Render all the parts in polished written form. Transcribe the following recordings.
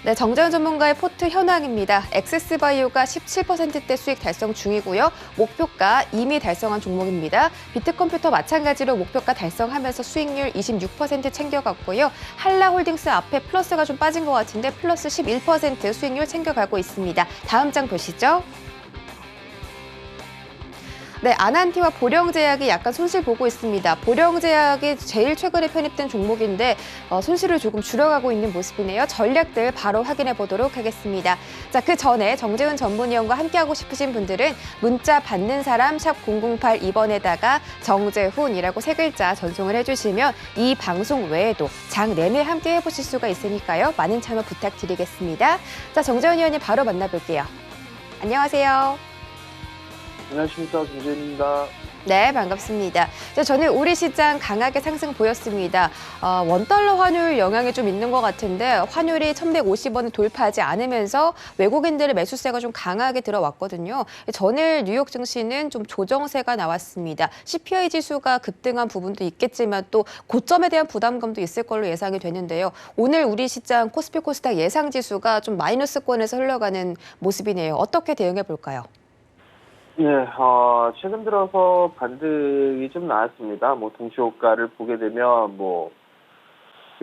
네, 정재훈 전문가의 포트 현황입니다. 엑세스바이오가 17%대 수익 달성 중이고요. 목표가 이미 달성한 종목입니다. 비트컴퓨터 마찬가지로 목표가 달성하면서 수익률 26% 챙겨갔고요. 한라홀딩스 앞에 플러스가 좀 빠진 것 같은데 플러스 11% 수익률 챙겨가고 있습니다. 다음 장 보시죠. 네, 아난티와 보령제약이 약간 손실 보고 있습니다. 보령제약이 제일 최근에 편입된 종목인데 손실을 조금 줄여가고 있는 모습이네요. 전략들 바로 확인해 보도록 하겠습니다. 자, 그 전에 정재훈 전문위원과 함께하고 싶으신 분들은 문자 받는 사람 샵 0082번에다가 정재훈이라고 세 글자 전송을 해주시면 이 방송 외에도 장 내내 함께 해보실 수가 있으니까요. 많은 참여 부탁드리겠습니다. 자, 정재훈 위원님 바로 만나볼게요. 안녕하세요. 안녕하십니까, 정재훈입니다. 네, 반갑습니다. 저는 우리 시장 강하게 상승 보였습니다. 원달러 환율 영향이 좀 있는 것 같은데 환율이 1,150원을 돌파하지 않으면서 외국인들의 매수세가 좀 강하게 들어왔거든요. 전일 뉴욕 증시는 좀 조정세가 나왔습니다. CPI 지수가 급등한 부분도 있겠지만 또 고점에 대한 부담감도 있을 걸로 예상이 되는데요. 오늘 우리 시장 코스피 코스닥 예상 지수가 좀 마이너스권에서 흘러가는 모습이네요. 어떻게 대응해 볼까요? 네, 최근 들어서 반등이 좀 나왔습니다. 동시효과를 보게 되면,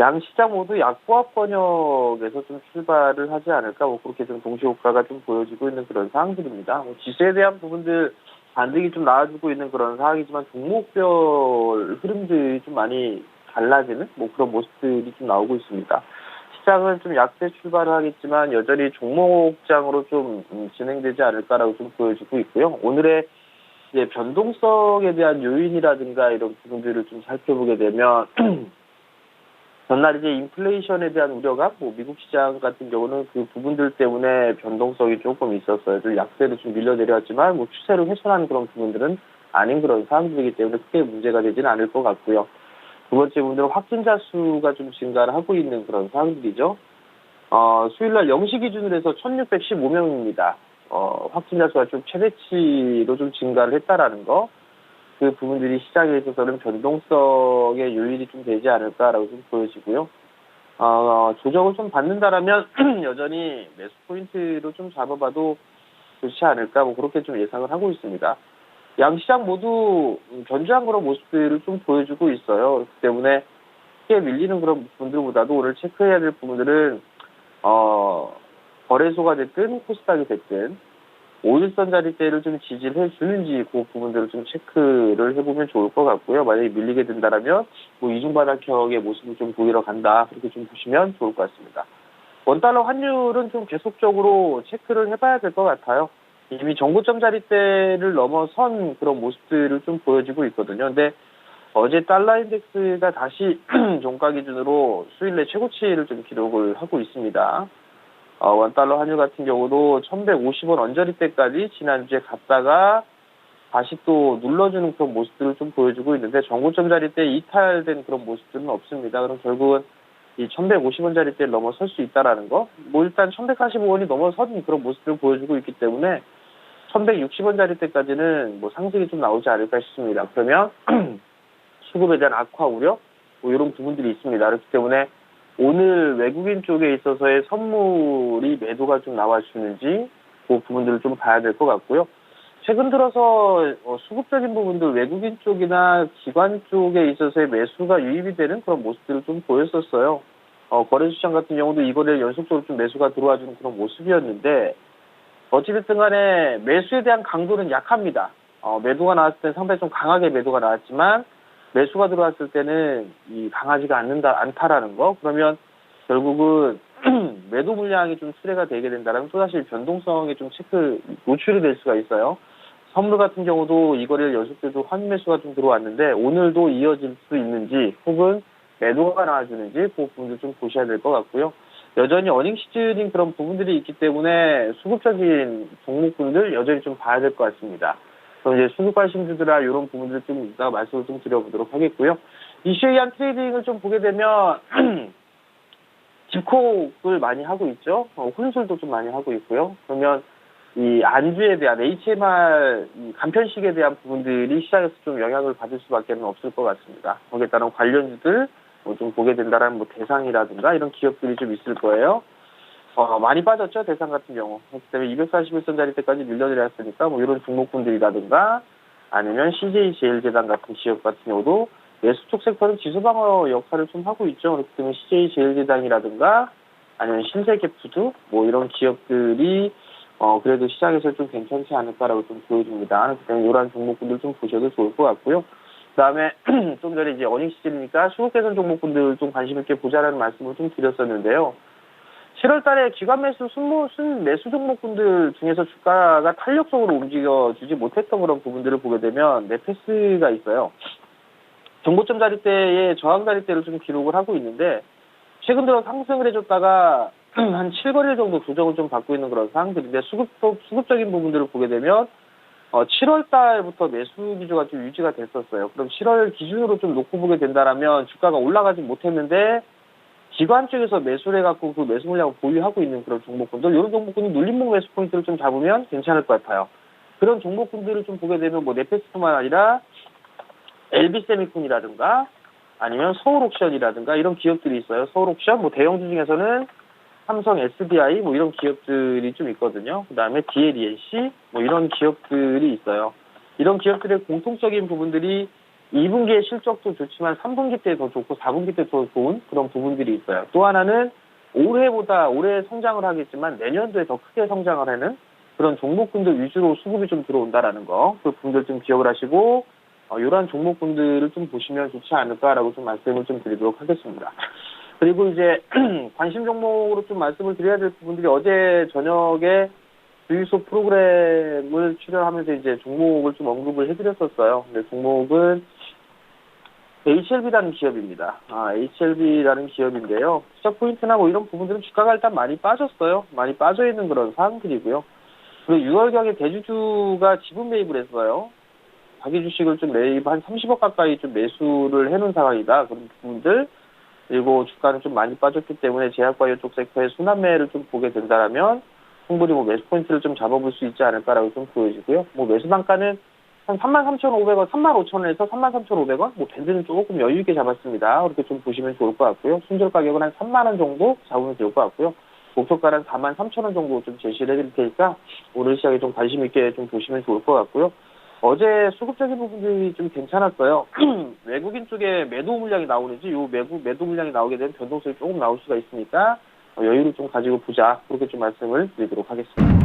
양 시장 모두 약보합 번역에서 좀 출발을 하지 않을까, 그렇게 좀 동시효과가 좀 보여지고 있는 그런 상황들입니다. 지수에 대한 부분들 반등이 좀 나와주고 있는 그런 상황이지만, 종목별 흐름들이 좀 많이 달라지는, 그런 모습들이 좀 나오고 있습니다. 시장은 좀 약세 출발을 하겠지만 여전히 종목장으로 좀 진행되지 않을까라고 좀 보여지고 있고요. 오늘의 이제 변동성에 대한 요인이라든가 이런 부분들을 좀 살펴보게 되면 전날 이제 인플레이션에 대한 우려가 미국 시장 같은 경우는 그 부분들 때문에 변동성이 조금 있었어요. 좀 약세로 좀 밀려 내려왔지만 추세를 훼손하는 그런 부분들은 아닌 그런 상황들이기 때문에 크게 문제가 되지는 않을 것 같고요. 두 번째 부분은 확진자 수가 좀 증가를 하고 있는 그런 상황들이죠. 수요일날 0시 기준으로 해서 1,615명입니다. 확진자 수가 좀 최대치로 좀 증가를 했다라는 거. 그 부분들이 시장에 있어서는 변동성의 요인이 좀 되지 않을까라고 좀 보여지고요. 조정을 좀 받는다라면 여전히 매수 포인트로 좀 잡아봐도 좋지 않을까, 그렇게 좀 예상을 하고 있습니다. 양시장 모두 견조한 그런 모습들을 좀 보여주고 있어요. 그렇기 때문에 크게 밀리는 그런 부분들보다도 오늘 체크해야 될 부분들은 거래소가 됐든 코스닥이 됐든 5일선 자리대를 좀 지지를 해주는지 그 부분들을 좀 체크를 해보면 좋을 것 같고요. 만약에 밀리게 된다면 이중바닥형의 모습을 좀 보이러 간다, 그렇게 좀 보시면 좋을 것 같습니다. 원달러 환율은 좀 계속적으로 체크를 해봐야 될 것 같아요. 이미 정고점 자리대를 넘어선 그런 모습들을 좀 보여지고 있거든요. 근데 어제 달러 인덱스가 다시 종가 기준으로 수일 내 최고치를 좀 기록을 하고 있습니다. 원달러 환율 같은 경우도 1,150원 언저리대까지 지난주에 갔다가 다시 또 눌러주는 그런 모습들을 좀 보여주고 있는데 정고점 자리대 이탈된 그런 모습들은 없습니다. 그럼 결국은 이 1,150원 자리대를 넘어설 수 있다라는 거. 일단 1,145원이 넘어선 그런 모습들을 보여주고 있기 때문에 1,160원 자리대까지는 상승이 좀 나오지 않을까 싶습니다. 그러면 수급에 대한 악화 우려 이런 부분들이 있습니다. 그렇기 때문에 오늘 외국인 쪽에 있어서의 선물이 매도가 좀 나와주는지 그 부분들을 좀 봐야 될 것 같고요. 최근 들어서 수급적인 부분들 외국인 쪽이나 기관 쪽에 있어서의 매수가 유입이 되는 그런 모습들을 좀 보였었어요. 거래시장 같은 경우도 이거를 연속적으로 좀 매수가 들어와주는 그런 모습이었는데 어찌됐든 간에 매수에 대한 강도는 약합니다. 매도가 나왔을 때 상당히 좀 강하게 매도가 나왔지만 매수가 들어왔을 때는 강하지가 않다라는 거. 그러면 결국은 매도 물량이 좀 출회가 되게 된다면 또다시 변동성에 좀 노출이 될 수가 있어요. 선물 같은 경우도 이거를 연속적으로 환 매수가 좀 들어왔는데 오늘도 이어질 수 있는지 혹은 매도가 나와주는지 그 부분도 좀 보셔야 될 것 같고요. 여전히 어닝 시즌인 그런 부분들이 있기 때문에 수급적인 종목군들 여전히 좀 봐야 될 것 같습니다. 그럼 이제 수급 관심주들아 이런 부분들 좀 이따가 말씀을 좀 드려보도록 하겠고요. 이슈에 의한 트레이딩을 좀 보게 되면 집콕을 많이 하고 있죠. 혼술도 좀 많이 하고 있고요. 그러면 이 안주에 대한 HMR 간편식에 대한 부분들이 시장에서 좀 영향을 받을 수밖에 없을 것 같습니다. 거기에 따른 관련주들 좀 보게 된다면 대상이라든가 이런 기업들이 좀 있을 거예요. 많이 빠졌죠. 대상 같은 경우. 그렇기 때문에 241선짜리 때까지 밀려내렸으니까 뭐 이런 종목군들이라든가 아니면 CJ제일제당 같은 기업 같은 경우도 매수 쪽 섹터는 지수방어 역할을 좀 하고 있죠. 그렇기 때문에 CJ제일제당이라든가 아니면 신세계푸드 뭐 이런 기업들이 그래도 시장에서 좀 괜찮지 않을까라고 좀 보여집니다. 그렇기 때문에 이러한 종목군들 좀 보셔도 좋을 것 같고요. 그다음에 좀 전에 이제 어닝 시즌이니까 수급 개선 종목군들 좀 관심 있게 보자라는 말씀을 좀 드렸었는데요. 7월 달에 기관 매수 순 매수 종목군들 중에서 주가가 탄력적으로 움직여주지 못했던 그런 부분들을 보게 되면 네페스가 있어요. 정고점 자리대에 저항 자리대를 좀 기록을 하고 있는데 최근 들어 상승을 해줬다가 한 7거래일 정도 조정을 좀 받고 있는 그런 상황들인데 수급적인 부분들을 보게 되면 7월 달부터 매수 기조가 좀 유지가 됐었어요. 그럼 7월 기준으로 좀 놓고 보게 된다라면 주가가 올라가지 못했는데 기관 쪽에서 매수를 해갖고 그 매수 물량을 보유하고 있는 그런 종목군들, 이런 종목군은 눌림목 매수 포인트를 좀 잡으면 괜찮을 것 같아요. 그런 종목군들을 좀 보게 되면 뭐 네페스뿐만 아니라 LB세미콘이라든가 아니면 서울옥션이라든가 이런 기업들이 있어요. 서울옥션, 뭐 대형주 중에서는 삼성, SDI 뭐 이런 기업들이 좀 있거든요. 그 다음에 DLENC 뭐 이런 기업들이 있어요. 이런 기업들의 공통적인 부분들이 2분기의 실적도 좋지만 3분기 때 더 좋고 4분기 때 더 좋은 그런 부분들이 있어요. 또 하나는 올해 성장을 하겠지만 내년도에 더 크게 성장을 하는 그런 종목군들 위주로 수급이 좀 들어온다라는 거, 그 부분들 좀 기억을 하시고 이러한 종목군들을 좀 보시면 좋지 않을까라고 좀 말씀을 좀 드리도록 하겠습니다. 그리고 이제 관심 종목으로 좀 말씀을 드려야 될 부분들이 어제 저녁에 주유소 프로그램을 출연하면서 이제 종목을 좀 언급을 해드렸었어요. 근데 종목은 HLB라는 기업입니다. HLB라는 기업인데요. 시작 포인트나 뭐 이런 부분들은 주가가 일단 많이 빠졌어요. 많이 빠져 있는 그런 사항들이고요. 그리고 6월경에 대주주가 지분 매입을 했어요. 자기 주식을 좀 매입 한 30억 가까이 좀 매수를 해놓은 상황이다. 그런 부분들. 그리고 주가는 좀 많이 빠졌기 때문에 제약바이오 쪽 섹터의 순환매를 좀 보게 된다면 충분히 뭐 매수 포인트를 좀 잡아볼 수 있지 않을까라고 좀 보여지고요. 뭐 매수 단가는 한 33,500원, 35,000원에서 33,500원, 뭐 밴드는 조금 여유 있게 잡았습니다. 그렇게 좀 보시면 좋을 것 같고요. 순절 가격은 한 3만 원 정도 잡으면 될 것 같고요. 목표가는 43,000원 정도 좀 제시를 해드릴 테니까 오늘 시장에 좀 관심 있게 좀 보시면 좋을 것 같고요. 어제 수급적인 부분들이 좀 괜찮았어요. 외국인 쪽에 매도 물량이 나오는지 요 매도 물량이 나오게 되면 변동성이 조금 나올 수가 있으니까 여유를 좀 가지고 보자. 그렇게 좀 말씀을 드리도록 하겠습니다.